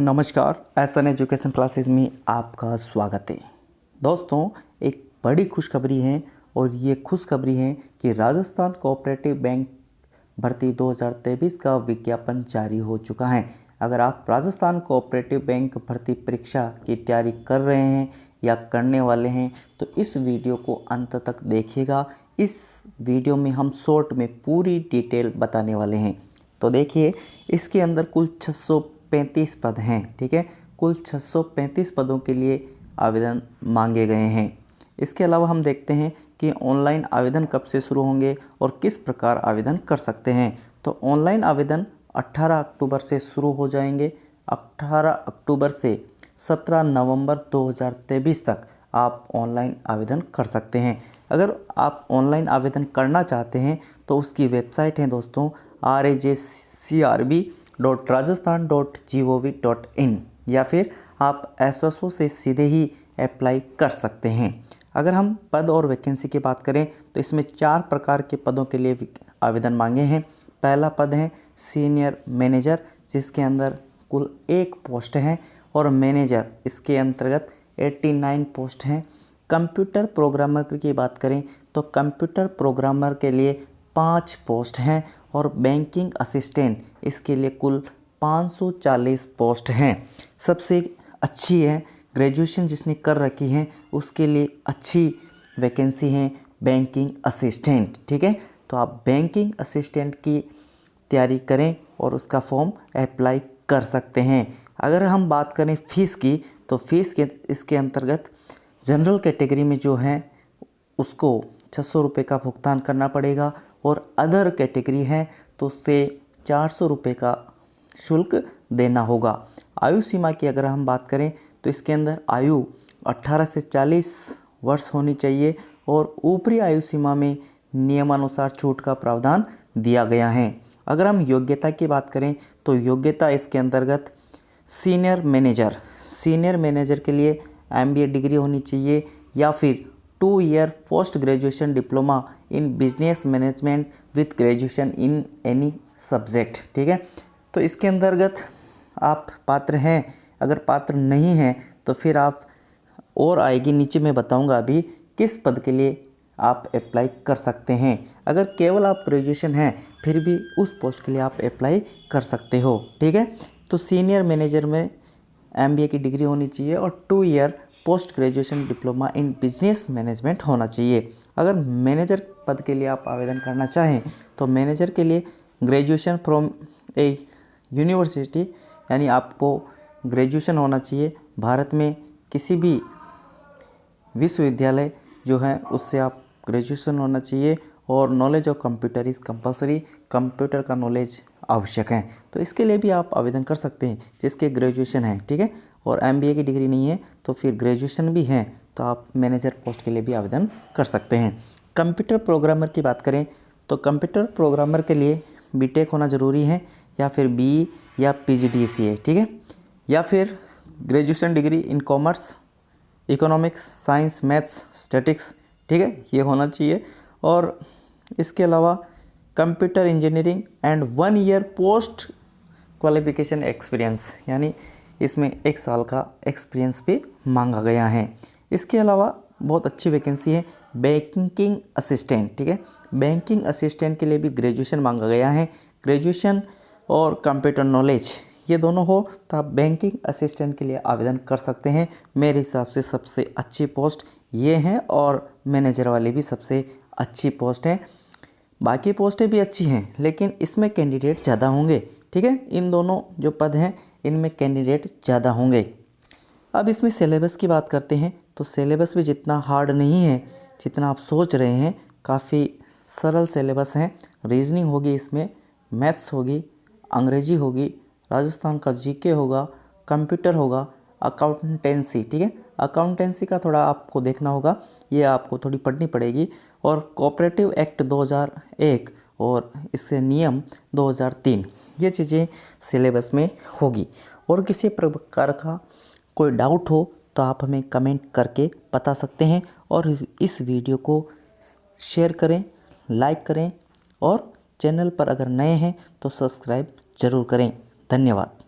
नमस्कार, SN education classes में आपका स्वागत है। दोस्तों, एक बड़ी खुशखबरी है और ये खुशखबरी है कि राजस्थान कोऑपरेटिव बैंक भर्ती 2023 का विज्ञापन जारी हो चुका है। अगर आप राजस्थान कोऑपरेटिव बैंक भर्ती परीक्षा की तैयारी कर रहे हैं या करने वाले हैं तो इस वीडियो को अंत तक देखिएगा। इस वीडियो में हम शॉर्ट में पूरी डिटेल बताने वाले हैं। तो देखिए, इसके अंदर कुल 635 पद हैं। ठीक है, कुल 635 पदों के लिए आवेदन मांगे गए हैं। इसके अलावा हम देखते हैं कि ऑनलाइन आवेदन कब से शुरू होंगे और किस प्रकार आवेदन कर सकते हैं। तो ऑनलाइन आवेदन 18 अक्टूबर से शुरू हो जाएंगे। 18 अक्टूबर से 17 नवंबर 2023 तक आप ऑनलाइन आवेदन कर सकते हैं। अगर आप ऑनलाइन आवेदन करना चाहते हैं तो उसकी वेबसाइट है दोस्तों rajcrb.rajasthan.gov.in या फिर आप एसएसओ से सीधे ही अप्लाई कर सकते हैं। अगर हम पद और वैकेंसी की बात करें तो इसमें 4 प्रकार के पदों के लिए आवेदन मांगे हैं। पहला पद है सीनियर मैनेजर, जिसके अंदर कुल 1 पोस्ट है, और मैनेजर इसके अंतर्गत 89 पोस्ट हैं। कंप्यूटर प्रोग्रामर की बात करें तो कंप्यूटर प्रोग्रामर के लिए 5 पोस्ट हैं, और बैंकिंग असिस्टेंट इसके लिए कुल 540 पोस्ट हैं। सबसे अच्छी है ग्रेजुएशन जिसने कर रखी है उसके लिए अच्छी वैकेंसी है बैंकिंग असिस्टेंट। ठीक है, तो आप बैंकिंग असिस्टेंट की तैयारी करें और उसका फॉर्म अप्लाई कर सकते हैं। अगर हम बात करें फ़ीस की तो फीस के इसके अंतर्गत जनरल कैटेगरी में जो है उसको 600 रुपये का भुगतान करना पड़ेगा, और अदर कैटेगरी है तो उससे 400 रुपये का शुल्क देना होगा। आयु सीमा की अगर हम बात करें तो इसके अंदर आयु 18 से 40 वर्ष होनी चाहिए, और ऊपरी आयु सीमा में नियमानुसार छूट का प्रावधान दिया गया है। अगर हम योग्यता की बात करें तो योग्यता इसके अंतर्गत सीनियर मैनेजर के लिए MBA डिग्री होनी चाहिए, या फिर 2 year post graduation diploma in business management with graduation in any subject. ठीक है, तो इसके अंतर्गत आप पात्र हैं। अगर पात्र नहीं हैं तो फिर आप और आएगी, नीचे मैं बताऊंगा अभी किस पद के लिए आप अप्लाई कर सकते हैं। अगर केवल आप ग्रेजुएशन हैं फिर भी उस पोस्ट के लिए आप अप्लाई कर सकते हो। ठीक है, तो सीनियर मैनेजर में MBA की डिग्री होनी चाहिए और 2 year post graduation diploma in business management होना चाहिए। अगर मैनेजर पद के लिए आप आवेदन करना चाहें तो मैनेजर के लिए ग्रेजुएशन फ्रॉम ए यूनिवर्सिटी, यानी आपको ग्रेजुएशन होना चाहिए भारत में किसी भी विश्वविद्यालय जो है उससे आप ग्रेजुएशन होना चाहिए, और knowledge of computer is compulsory, computer का नॉलेज आवश्यक है। तो इसके लिए भी आप आवेदन कर सकते हैं जिसके ग्रेजुएशन है। ठीक है, और MBA की डिग्री नहीं है तो फिर ग्रेजुएशन भी है तो आप मैनेजर पोस्ट के लिए भी आवेदन कर सकते हैं। कंप्यूटर प्रोग्रामर की बात करें तो कंप्यूटर प्रोग्रामर के लिए BTech होना ज़रूरी है, या फिर BE या PGDCA। ठीक है, या फिर graduation degree in commerce, economics, science, maths, statics. ठीक है, ये होना चाहिए। और इसके अलावा computer engineering and 1 year post qualification experience, यानी इसमें 1 साल का एक्सपीरियंस भी मांगा गया है। इसके अलावा बहुत अच्छी वैकेंसी है बैंकिंग असिस्टेंट। ठीक है, बैंकिंग असिस्टेंट के लिए भी ग्रेजुएशन मांगा गया है। ग्रेजुएशन और कंप्यूटर नॉलेज ये दोनों हो तो आप बैंकिंग असिस्टेंट के लिए आवेदन कर सकते हैं। मेरे हिसाब से सबसे अच्छी पोस्ट ये हैं, और मैनेजर वाली भी सबसे अच्छी पोस्ट है। बाकी पोस्टें भी अच्छी हैं लेकिन इसमें कैंडिडेट ज़्यादा होंगे। ठीक है, इन दोनों जो पद हैं इनमें कैंडिडेट ज़्यादा होंगे। अब इसमें सिलेबस की बात करते हैं तो सिलेबस भी जितना हार्ड नहीं है जितना आप सोच रहे हैं, काफ़ी सरल सिलेबस है। रीजनिंग होगी, इसमें मैथ्स होगी, अंग्रेजी होगी, राजस्थान का GK होगा, कंप्यूटर होगा, अकाउंटेंसी। ठीक है, अकाउंटेंसी का थोड़ा आपको देखना होगा, ये आपको थोड़ी पढ़नी पड़ेगी, और कोऑपरेटिव एक्ट 2001 और इससे नियम 2003 ये चीज़ें सिलेबस में होगी। और किसी प्रकार का कोई डाउट हो तो आप हमें कमेंट करके बता सकते हैं, और इस वीडियो को शेयर करें, लाइक करें, और चैनल पर अगर नए हैं तो सब्सक्राइब ज़रूर करें। धन्यवाद।